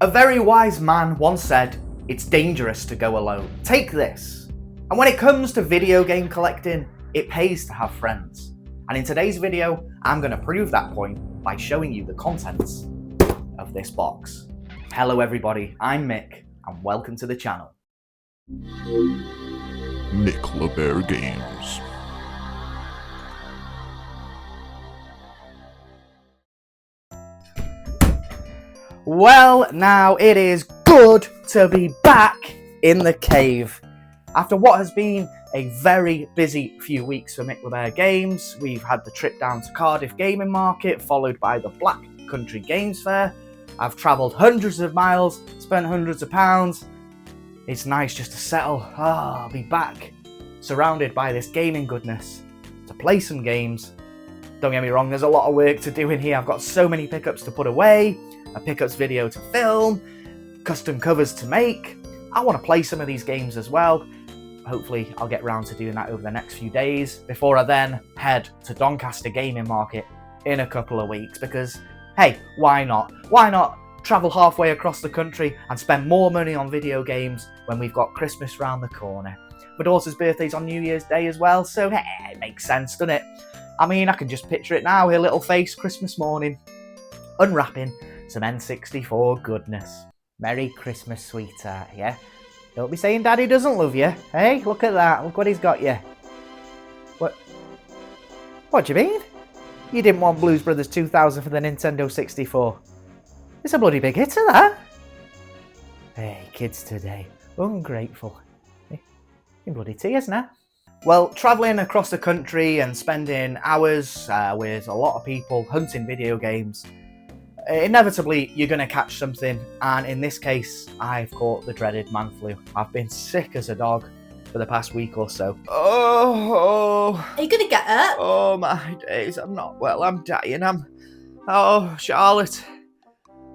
A very wise man once said, "It's dangerous to go alone. Take this." And when it comes to video game collecting, it pays to have friends. And in today's video, I'm going to prove that point by showing you the contents of this box. Hello everybody, I'm Mick, and welcome to the channel. Mick LaBear Games. Well, now it is good to be back in the cave. After what has been a very busy few weeks for Mick LaBear Games, we've had the trip down to Cardiff Gaming Market, followed by the Black Country Games Fair. I've travelled hundreds of miles, spent hundreds of pounds. It's nice just to settle, I'll be back, surrounded by this gaming goodness, to play some games. Don't get me wrong, there's a lot of work to do in here. I've got so many pickups to put away, a pickups video to film, custom covers to make. I want to play some of these games as well. Hopefully I'll get round to doing that over the next few days before I then head to Doncaster Gaming Market in a couple of weeks, because hey, why not? Why not travel halfway across the country and spend more money on video games when we've got Christmas round the corner? My daughter's birthday's on New Year's Day as well, so hey, it makes sense, doesn't it? I mean, I can just picture it now, her little face Christmas morning, unwrapping some N64 goodness. Merry Christmas, sweetheart, yeah? Don't be saying Daddy doesn't love you. Hey, look at that. Look what he's got you. What do you mean? You didn't want Blues Brothers 2000 for the Nintendo 64. It's a bloody big hitter, that. Hey, kids today. Ungrateful. In bloody tears now. Well, travelling across the country and spending hours with a lot of people hunting video games, inevitably you're going to catch something, and in this case I've caught the dreaded man flu. I've been sick as a dog for the past week or so. Are you going to get up? Oh my days, I'm not well, I'm dying. Oh Charlotte,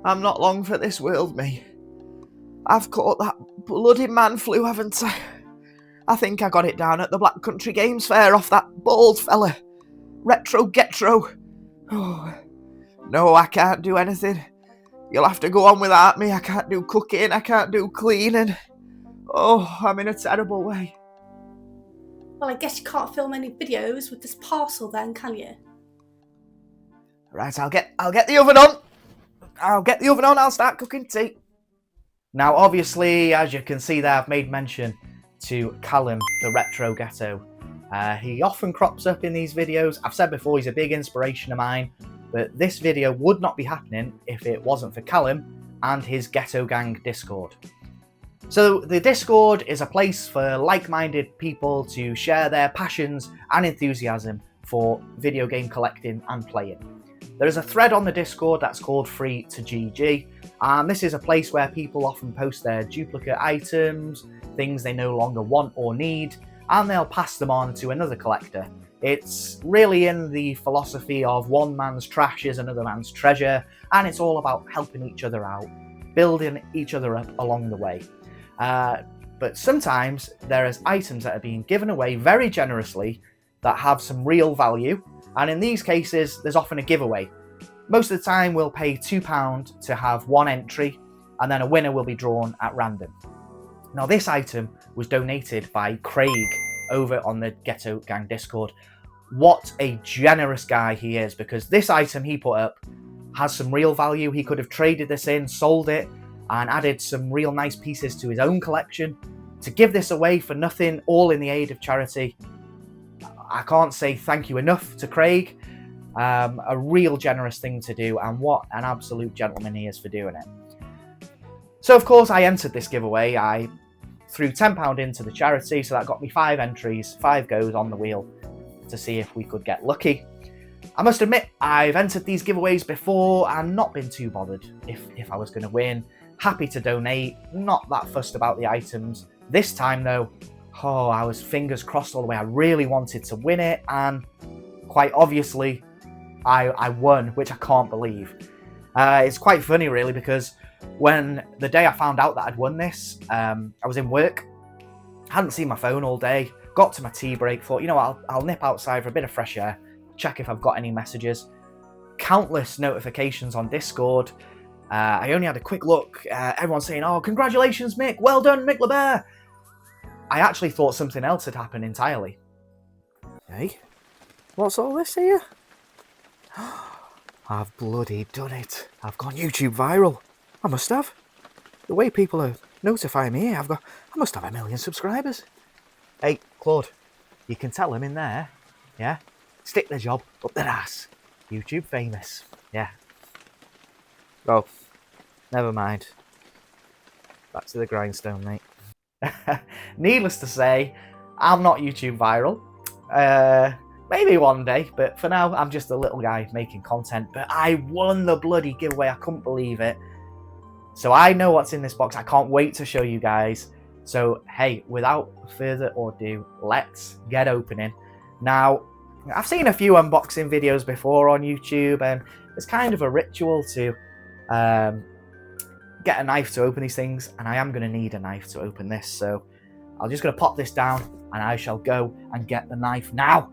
I'm not long for this world, mate. I've caught that bloody man flu, haven't I? I think I got it down at the Black Country Games Fair off that bald fella, Retro Getro. Oh. No, I can't do anything. You'll have to go on without me. I can't do cooking, I can't do cleaning. Oh, I'm in a terrible way. Well, I guess you can't film any videos with this parcel then, can you? Right, I'll get the oven on. I'll start cooking tea. Now, obviously, as you can see there, I've made mention to Callum, the Retro Ghetto. He often crops up in these videos. I've said before, he's a big inspiration of mine. But this video would not be happening if it wasn't for Callum and his Ghetto Gang Discord. So the Discord is a place for like-minded people to share their passions and enthusiasm for video game collecting and playing. There is a thread on the Discord that's called Free to GG, and this is a place where people often post their duplicate items, things they no longer want or need, and they'll pass them on to another collector. It's really in the philosophy of one man's trash is another man's treasure, and it's all about helping each other out, building each other up along the way. But sometimes there is items that are being given away very generously that have some real value, and in these cases there's often a giveaway. Most of the time we'll pay £2 to have one entry, and then a winner will be drawn at random. Now this item was donated by Craig over on the Ghetto Gang Discord. What a generous guy he is, because this item he put up has some real value. He could have traded this in, sold it, and added some real nice pieces to his own collection. To give this away for nothing, all in the aid of charity, I can't say thank you enough to Craig. A real generous thing to do, and what an absolute gentleman he is for doing it. So of course I entered this giveaway. I threw £10 into the charity, so that got me 5 entries, 5 goes on the wheel to see if we could get lucky. I must admit, I've entered these giveaways before and not been too bothered if I was going to win. Happy to donate, not that fussed about the items. This time though, I was fingers crossed all the way. I really wanted to win it, and quite obviously I won, which I can't believe. It's quite funny really, because when the day I found out that I'd won this, I was in work, hadn't seen my phone all day, got to my tea break, thought, you know what, I'll nip outside for a bit of fresh air, check if I've got any messages. countless notifications on Discord. I only had a quick look. Everyone's saying, "Oh, congratulations, Mick! Well done, Mick LeBear!" I actually thought something else had happened entirely. Hey, what's all this here? I've bloody done it. I've gone YouTube viral. I must have. The way people are notifying me, I must have 1 million subscribers. Hey, Claude, you can tell them in there, yeah? Stick the job up their ass. YouTube famous, yeah. Oh, never mind. Back to the grindstone, mate. Needless to say, I'm not YouTube viral. Maybe one day, but for now, I'm just a little guy making content. But I won the bloody giveaway. I couldn't believe it. So I know what's in this box. I can't wait to show you guys. So, hey, without further ado, let's get opening. Now, I've seen a few unboxing videos before on YouTube, and it's kind of a ritual to get a knife to open these things, and I am going to need a knife to open this. So I'm just going to pop this down, and I shall go and get the knife now.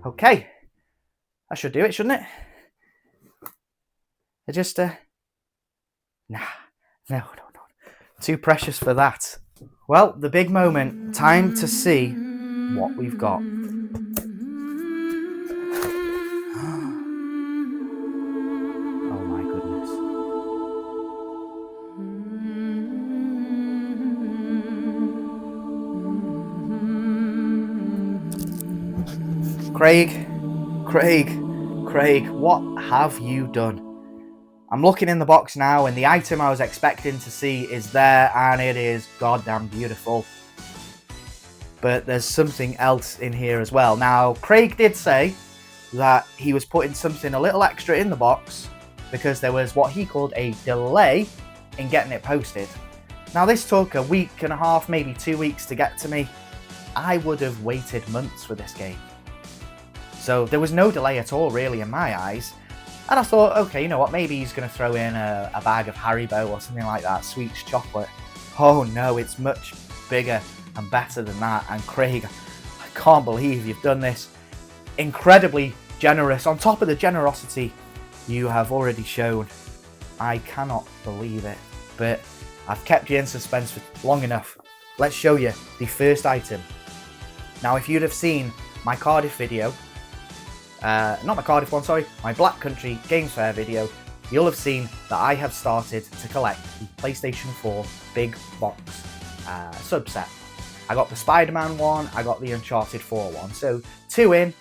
Okay, that should do it, shouldn't it? I just, no, too precious for that. Well, the big moment, time to see what we've got. Oh my goodness. Craig, what have you done? I'm looking in the box now, and the item I was expecting to see is there, and it is goddamn beautiful. But there's something else in here as well. Now, Craig did say that he was putting something a little extra in the box because there was what he called a delay in getting it posted. Now, this took a week and a half, maybe 2 weeks to get to me. I would have waited months for this game. So there was no delay at all, really, in my eyes. And I thought, okay, you know what, maybe he's going to throw in a bag of Haribo or something like that, sweets chocolate. Oh no, it's much bigger and better than that. And Craig, I can't believe you've done this. Incredibly generous. On top of the generosity you have already shown, I cannot believe it. But I've kept you in suspense for long enough. Let's show you the first item. Now, if you'd have seen my Cardiff video, not my Cardiff one, sorry, my Black Country Games Fair video, you'll have seen that I have started to collect the PlayStation 4 big box subset. I got the Spider-Man one, I got the Uncharted 4 one, so 2 in,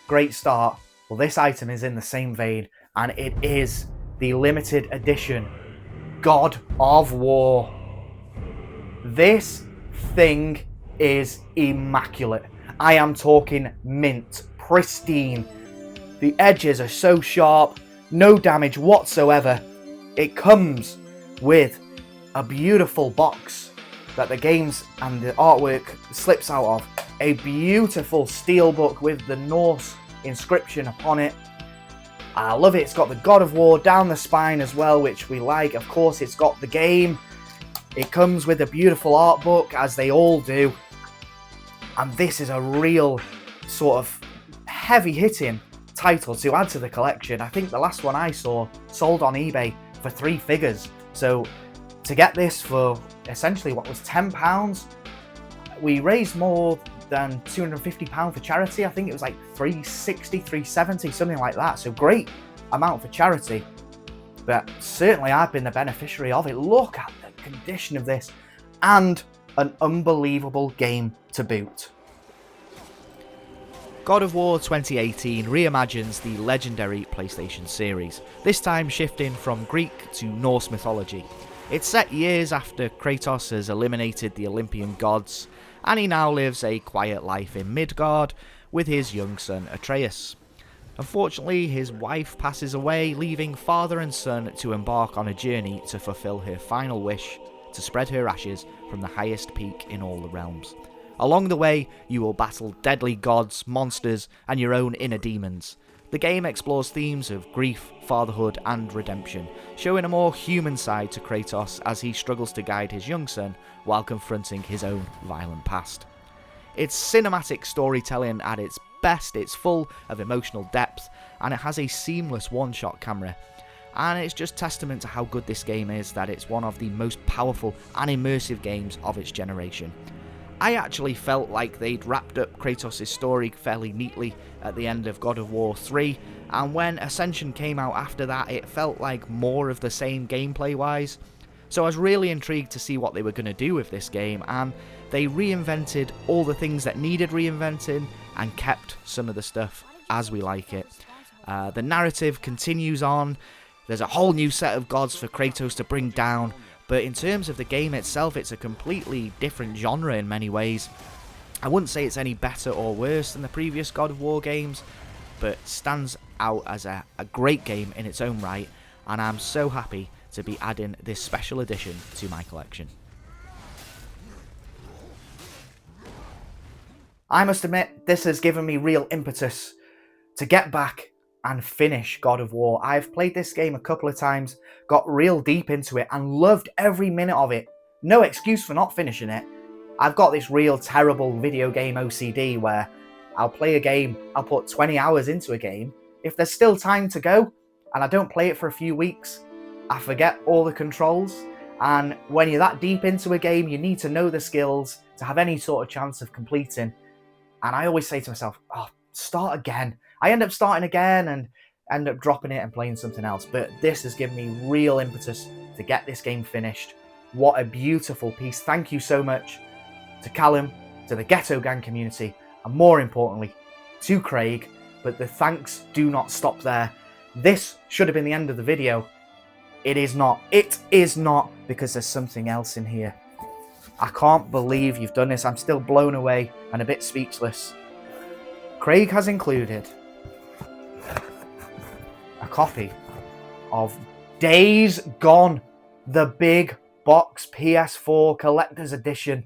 great start. Well, this item is in the same vein, and it is the limited edition God of War. This thing is immaculate. I am talking mint, pristine. The edges are so sharp, no damage whatsoever. It comes with a beautiful box that the games and the artwork slips out of. A beautiful steelbook with the Norse inscription upon it. I love it. It's got the God of War down the spine as well, which we like. Of course, it's got the game. It comes with a beautiful art book, as they all do. And this is a real sort of heavy-hitting title to add to the collection. I think the last one I saw sold on eBay for 3 figures. So to get this for essentially what was £10, we raised more than £250 for charity. I think it was like £360, £370, something like that. So great amount for charity. But certainly I've been the beneficiary of it. Look at the condition of this, and an unbelievable game to boot. God of War 2018 reimagines the legendary PlayStation series, this time shifting from Greek to Norse mythology. It's set years after Kratos has eliminated the Olympian gods, and he now lives a quiet life in Midgard with his young son Atreus. Unfortunately, his wife passes away, leaving father and son to embark on a journey to fulfill her final wish, to spread her ashes from the highest peak in all the realms. Along the way, you will battle deadly gods, monsters, and your own inner demons. The game explores themes of grief, fatherhood, and redemption, showing a more human side to Kratos as he struggles to guide his young son while confronting his own violent past. It's cinematic storytelling at its best, it's full of emotional depth, and it has a seamless one-shot camera. And it's just testament to how good this game is that it's one of the most powerful and immersive games of its generation. I actually felt like they'd wrapped up Kratos' story fairly neatly at the end of God of War 3, and when Ascension came out after that, it felt like more of the same gameplay-wise. So I was really intrigued to see what they were going to do with this game, and they reinvented all the things that needed reinventing and kept some of the stuff as we like it. The narrative continues on. There's a whole new set of gods for Kratos to bring down, but in terms of the game itself, it's a completely different genre in many ways. I wouldn't say it's any better or worse than the previous God of War games, but stands out as a great game in its own right, and I'm so happy to be adding this special edition to my collection. I must admit, this has given me real impetus to get back and finish God of War. I've played this game a couple of times, got real deep into it, and loved every minute of it. No excuse for not finishing it. I've got this real terrible video game OCD where I'll play a game, I'll put 20 hours into a game. If there's still time to go, and I don't play it for a few weeks, I forget all the controls. And when you're that deep into a game, you need to know the skills to have any sort of chance of completing. And I always say to myself, oh, start again. I end up starting again and end up dropping it and playing something else. But this has given me real impetus to get this game finished. What a beautiful piece. Thank you so much to Callum, to the Ghetto Gang community, and more importantly, to Craig. But the thanks do not stop there. This should have been the end of the video. It is not. It is not, because there's something else in here. I can't believe you've done this. I'm still blown away and a bit speechless. Craig has included a copy of Days Gone, the big box PS4 collector's edition.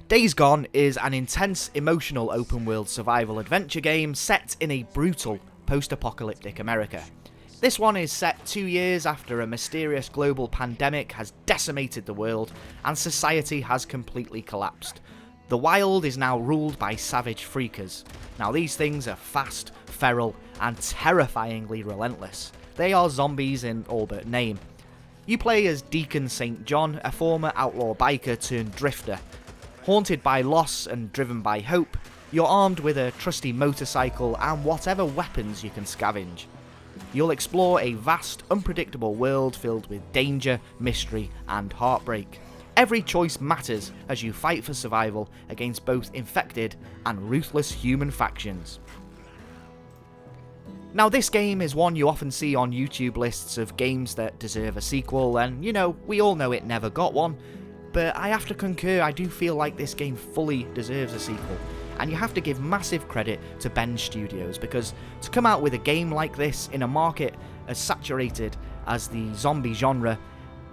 Days Gone is an intense, emotional open-world survival adventure game set in a brutal post-apocalyptic America. This one is set 2 years after a mysterious global pandemic has decimated the world and society has completely collapsed. The wild is now ruled by savage freakers. Now these things are fast, feral, and terrifyingly relentless. They are zombies in all but name. You play as Deacon St. John, a former outlaw biker turned drifter. Haunted by loss and driven by hope, you're armed with a trusty motorcycle and whatever weapons you can scavenge. You'll explore a vast, unpredictable world filled with danger, mystery, and heartbreak. Every choice matters as you fight for survival against both infected and ruthless human factions. Now this game is one you often see on YouTube lists of games that deserve a sequel, and you know, we all know it never got one, but I have to concur, I do feel like this game fully deserves a sequel. And you have to give massive credit to Bend Studios, because to come out with a game like this in a market as saturated as the zombie genre,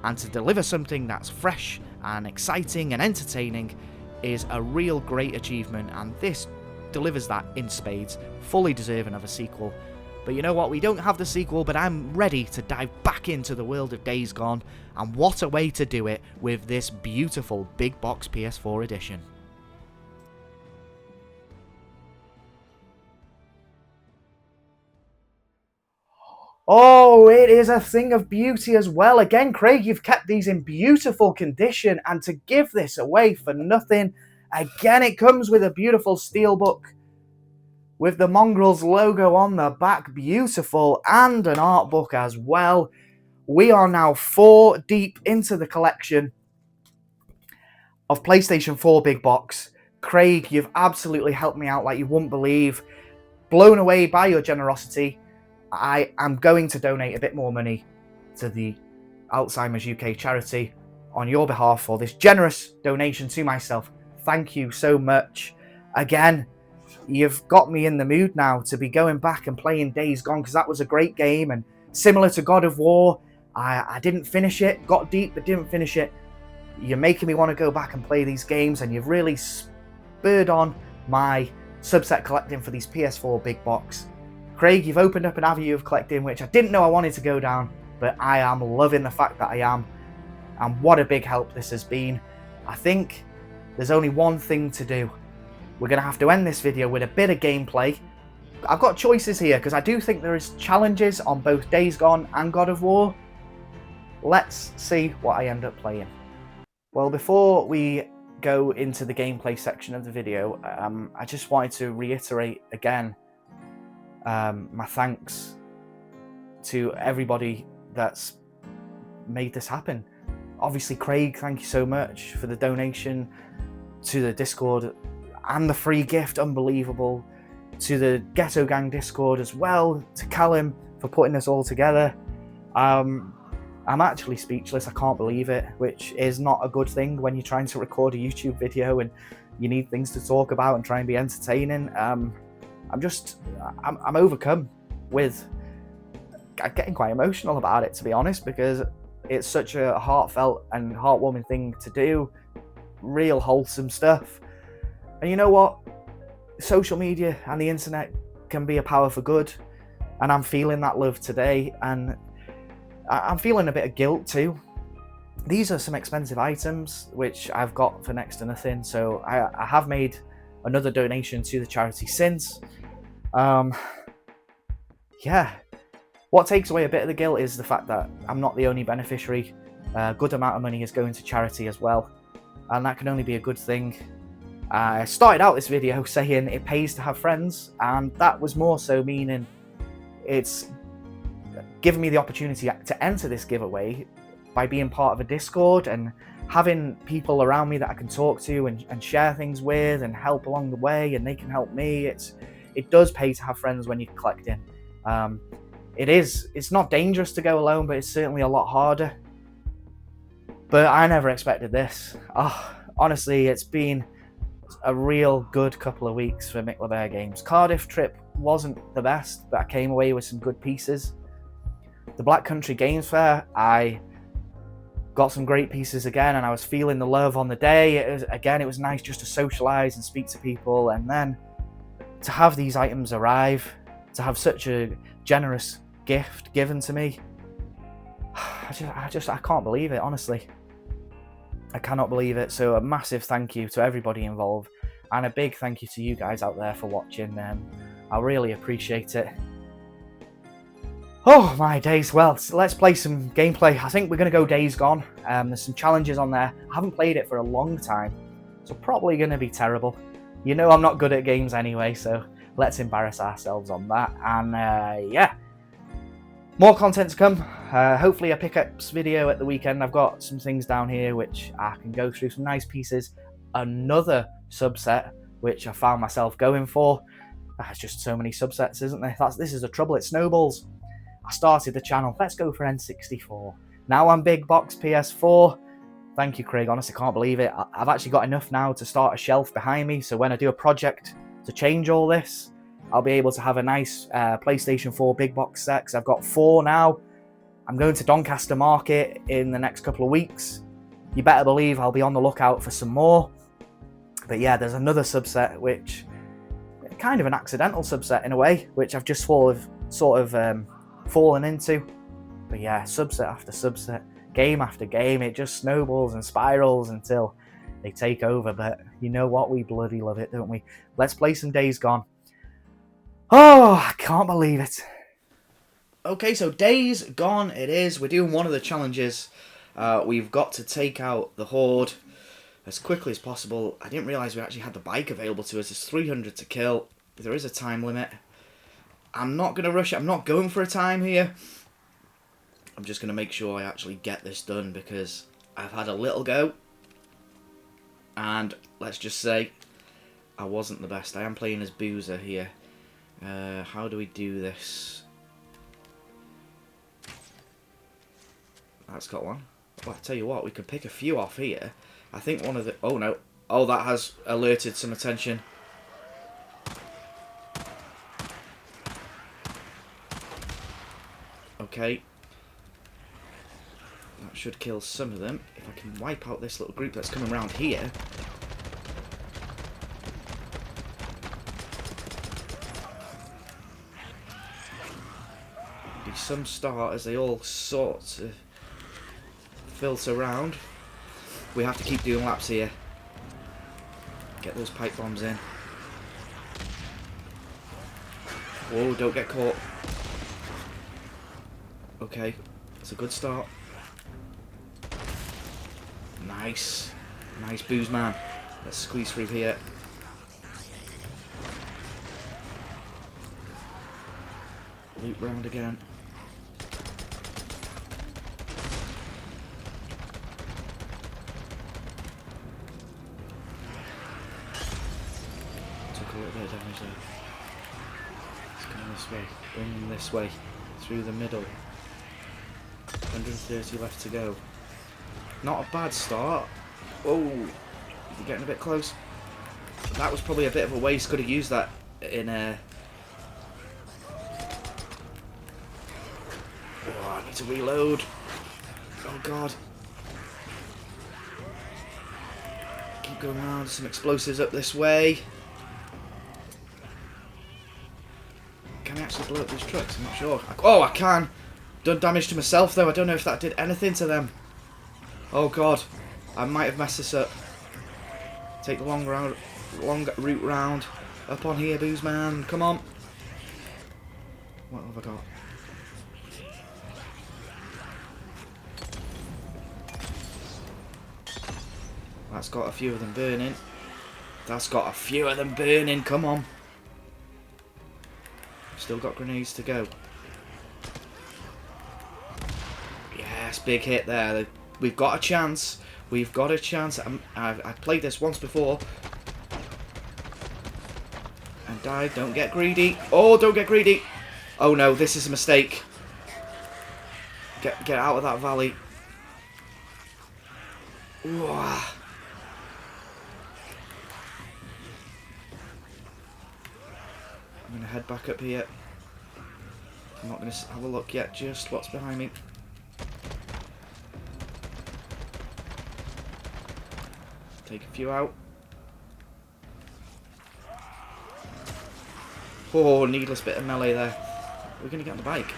and to deliver something that's fresh and exciting and entertaining, is a real great achievement, and this delivers that in spades, fully deserving of a sequel. But you know what, we don't have the sequel, but I'm ready to dive back into the world of Days Gone, and what a way to do it with this beautiful big box PS4 edition. Oh, it is a thing of beauty as well. Again, Craig, you've kept these in beautiful condition, and to give this away for nothing, again, it comes with a beautiful steelbook with the Mongrels logo on the back, beautiful, and an art book as well. We are now 4 deep into the collection of PlayStation 4 Big Box. Craig, you've absolutely helped me out like you wouldn't believe. Blown away by your generosity. I am going to donate a bit more money to the Alzheimer's UK charity on your behalf for this generous donation to myself. Thank you so much. Again, you've got me in the mood now to be going back and playing Days Gone, because that was a great game, and similar to God of War, I didn't finish it, got deep but didn't finish it. You're making me want to go back and play these games, and you've really spurred on my subset collecting for these PS4 Big Box. Craig, you've opened up an avenue of collecting which I didn't know I wanted to go down, but I am loving the fact that I am, and what a big help this has been. I think there's only one thing to do. We're going to have to end this video with a bit of gameplay. I've got choices here because I do think there is challenges on both Days Gone and God of War. Let's see what I end up playing. Well, before we go into the gameplay section of the video, I just wanted to reiterate again my thanks to everybody that's made this happen. Obviously, Craig, thank you so much for the donation to the Discord and the free gift, unbelievable. To the Ghetto Gang Discord as well, to Callum for putting this all together. I'm actually speechless, I can't believe it, which is not a good thing when you're trying to record a YouTube video and you need things to talk about and try and be entertaining. I'm overcome with getting quite emotional about it, to be honest, because it's such a heartfelt and heartwarming thing to do, real wholesome stuff. And you know what? Social media and the internet can be a power for good, and I'm feeling that love today, and I'm feeling a bit of guilt too. These are some expensive items which I've got for next to nothing, so I have made another donation to the charity since. Yeah, what takes away a bit of the guilt is the fact that I'm not the only beneficiary. A good amount of money is going to charity as well, and that can only be a good thing. I started out this video saying it pays to have friends, and that was more so meaning it's given me the opportunity to enter this giveaway by being part of a Discord and having people around me that I can talk to and share things with and help along the way, and they can help me. It does pay to have friends when you're collecting. It's not dangerous to go alone, but it's certainly a lot harder. But I never expected this. Honestly, it's been a real good couple of weeks for Mick LeBear Games. Cardiff trip wasn't the best, but I came away with some good pieces. The Black Country Games Fair, I got some great pieces again, and I was feeling the love on the day. It was nice just to socialise and speak to people, and then to have these items arrive, to have such a generous gift given to me. I can't believe it, honestly. I cannot believe it. So a massive thank you to everybody involved, and a big thank you to you guys out there for watching. I really appreciate it. Oh my days. Well, let's play some gameplay. I think we're going to go Days Gone. There's some challenges on there. I haven't played it for a long time, so probably going to be terrible. You know I'm not good at games anyway, so let's embarrass ourselves on that. And yeah, more content to come. Hopefully a pickups video at the weekend. I've got some things down here which I can go through, some nice pieces. Another subset which I found myself going for. There's just so many subsets, isn't there? This is the trouble, it snowballs. I started the channel, let's go for N64. Now I'm big box PS4. Thank you, Craig, honestly can't believe it. I've actually got enough now to start a shelf behind me, so when I do a project to change all this, I'll be able to have a nice PlayStation 4 big box set, because I've got 4 now. I'm going to Doncaster Market in the next couple of weeks. You better believe I'll be on the lookout for some more. But yeah, there's another subset, which kind of an accidental subset in a way, which I've just sort of fallen into. But yeah, subset after subset, game after game, it just snowballs and spirals until they take over. But you know what? We bloody love it, don't we? Let's play some Days Gone. Oh, I can't believe it. Okay, so Days Gone it is. We're doing one of the challenges. We've got to take out the Horde as quickly as possible. I didn't realise we actually had the bike available to us. There's 300 to kill. There is a time limit. I'm not going to rush it. I'm not going for a time here. I'm just going to make sure I actually get this done, because I've had a little go. And let's just say I wasn't the best. I am playing as Boozer here. How do we do this? That's got one. Well, I tell you what, we could pick a few off here. I think one of the... Oh, no. Oh, that has alerted some attention. Okay. That should kill some of them. If I can wipe out this little group that's coming around here. Be some start as they all sort of filter around. We have to keep doing laps here. Get those pipe bombs in. Whoa, don't get caught. Okay, it's a good start. Nice. Nice booze, man. Let's squeeze through here. Loop round again. Took a little bit of damage there. Let's go this way. Bring them this way. Through the middle. 130 left to go. Not a bad start. Oh, you're getting a bit close. That was probably a bit of a waste. Could have used that in a... Oh, I need to reload. Oh god. Keep going around. Some explosives up this way. Can I actually blow up these trucks? I'm not sure. Oh, I can. Done damage to myself though. I don't know if that did anything to them. Oh god. I might have messed this up. Take the long route round. Up on here, booze man. Come on. What have I got? That's got a few of them burning. That's got a few of them burning. Come on. Still got grenades to go. Yes, big hit there. We've got a chance. We've got a chance. I've played this once before. And died. Don't get greedy. Oh, don't get greedy. Oh no, this is a mistake. Get out of that valley. Ooh. I'm going to head back up here. I'm not going to have a look yet. Just what's behind me. Take a few out. Oh, needless bit of melee there. We're going to get on the bike.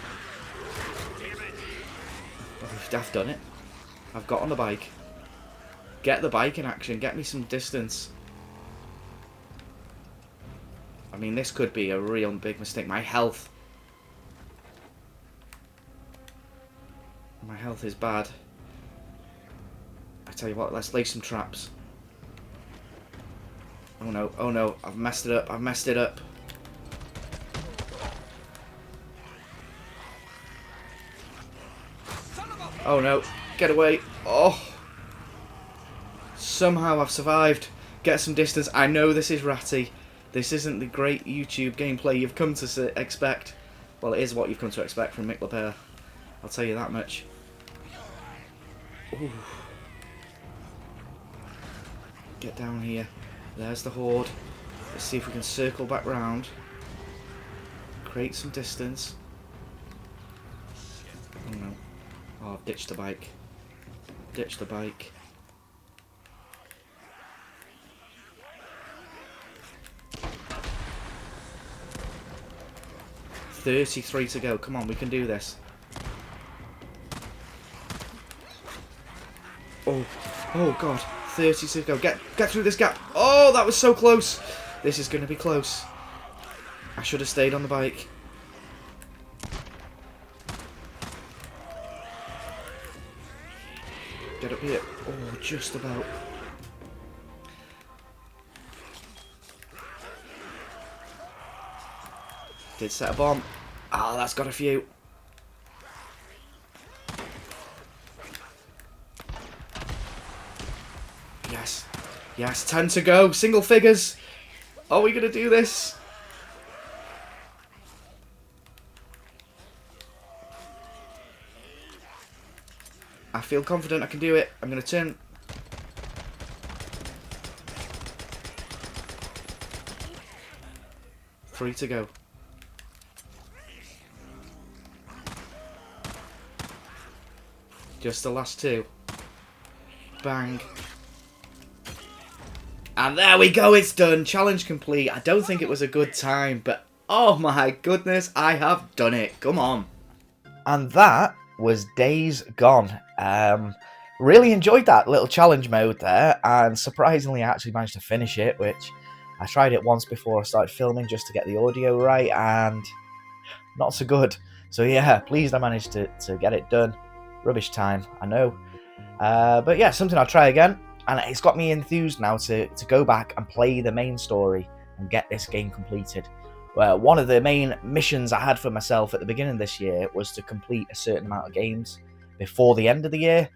I've done it. I've got on the bike. Get the bike in action. Get me some distance. I mean, this could be a real big mistake. My health. My health is bad. I tell you what, let's lay some traps. Oh no, oh no, I've messed it up, I've messed it up. Oh no, get away. Oh. Somehow I've survived. Get some distance. I know this is ratty. This isn't the great YouTube gameplay you've come to expect. Well, it is what you've come to expect from Mick LePere. I'll tell you that much. Ooh. Get down here. There's the horde. Let's see if we can circle back round. Create some distance. Oh no. Oh, I've ditched the bike. Ditch the bike. $33 to go. Come on, we can do this. Oh, oh god. 30 to go. Get through this gap. Oh, that was so close. This is going to be close. I should have stayed on the bike. Get up here. Oh, just about. Did set a bomb. Ah, that's got a few. Yes. Yes, 10 to go. Single figures. Are we going to do this? I feel confident I can do it. I'm going to turn. Three to go. Just the last two. Bang. And there we go, it's done. Challenge complete. I don't think it was a good time, but oh my goodness, I have done it. Come on. And that was Days Gone. really enjoyed that little challenge mode there, and surprisingly I actually managed to finish it, which I tried it once before I started filming just to get the audio right, and not so good. So yeah, pleased I managed to get it done. Rubbish time, I know. But yeah, something I'll try again, and it's got me enthused now to go back and play the main story and get this game completed. Well, one of the main missions I had for myself at the beginning of this year was to complete a certain amount of games before the end of the year.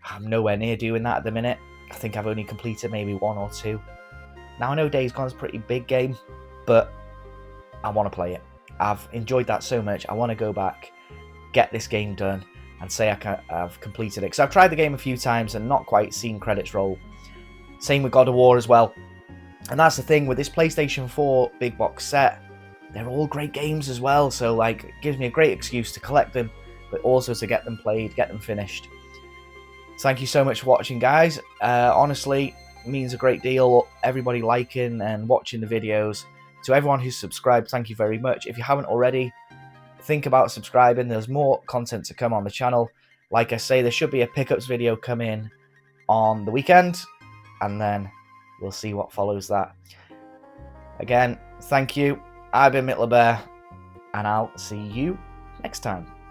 I'm nowhere near doing that at the minute. I think I've only completed maybe 1 or 2. Now I know Days Gone's a pretty big game, but I want to play it. I've enjoyed that so much. I want to go back, get this game done, and say I've completed it. Because I've tried the game a few times and not quite seen credits roll. Same with God of War as well. And that's the thing with this PlayStation 4 big box set. They're all great games as well. So like, it gives me a great excuse to collect them, but also to get them played, get them finished. Thank you so much for watching, guys. Honestly, it means a great deal. Everybody liking and watching the videos. To everyone who's subscribed, thank you very much. If you haven't already, think about subscribing. There's more content to come on the channel. Like I say, there should be a pickups video coming on the weekend, and then we'll see what follows that. Again, thank you. I've been Mittler Bear, and I'll see you next time.